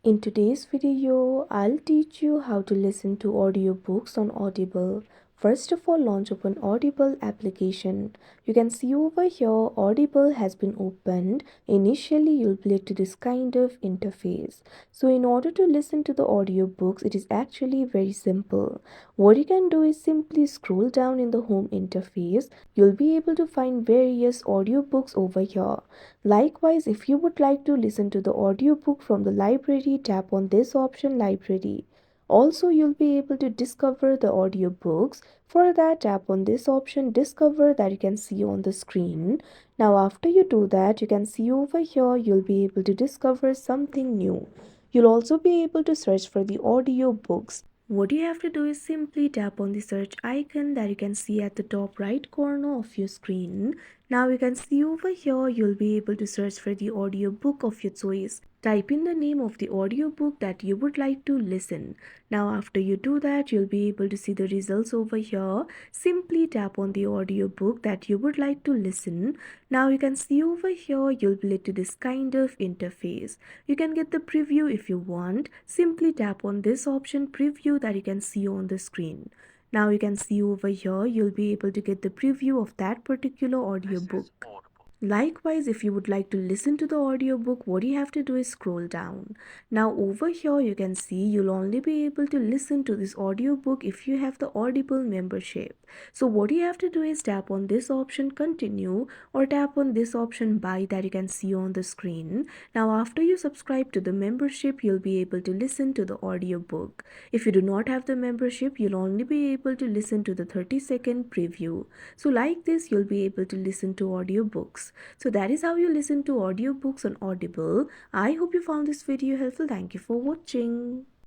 In today's video, I'll teach you how to listen to audiobooks on Audible. First of all, launch open Audible application. You can see over here Audible has been opened. Initially, you'll be led to this kind of interface. So in order to listen to the audiobooks, it is actually very simple. What you can do is simply scroll down in the home interface. You'll be able to find various audiobooks over here. Likewise, if you would like to listen to the audiobook from the library, tap on this option library. Also, you'll be able to discover the audiobooks. For that, tap on this option discover that you can see on the screen. Now, after you do that, you can see over here you'll be able to discover something new. You'll also be able to search for the audiobooks. What you have to do is simply tap on the search icon that you can see at the top right corner of your screen. Now you can see over here you'll be able to search for the audiobook of your choice. Type in the name of the audiobook that you would like to listen. Now after you do that, you'll be able to see the results over here. Simply tap on the audiobook that you would like to listen. Now you can see over here you'll be led to this kind of interface. You can get the preview if you want. Simply tap on this option preview that you can see on the screen. Now you can see over here you'll be able to get the preview of that particular audiobook. Likewise, if you would like to listen to the audiobook, what you have to do is scroll down. Now over here you can see you'll only be able to listen to this audiobook if you have the Audible membership. So what you have to do is tap on this option continue or tap on this option buy that you can see on the screen. Now after you subscribe to the membership, you'll be able to listen to the audiobook. If you do not have the membership, you'll only be able to listen to the 30-second preview. So like this, you'll be able to listen to audiobooks. So that is how you listen to audiobooks on Audible. I hope you found this video helpful. Thank you for watching.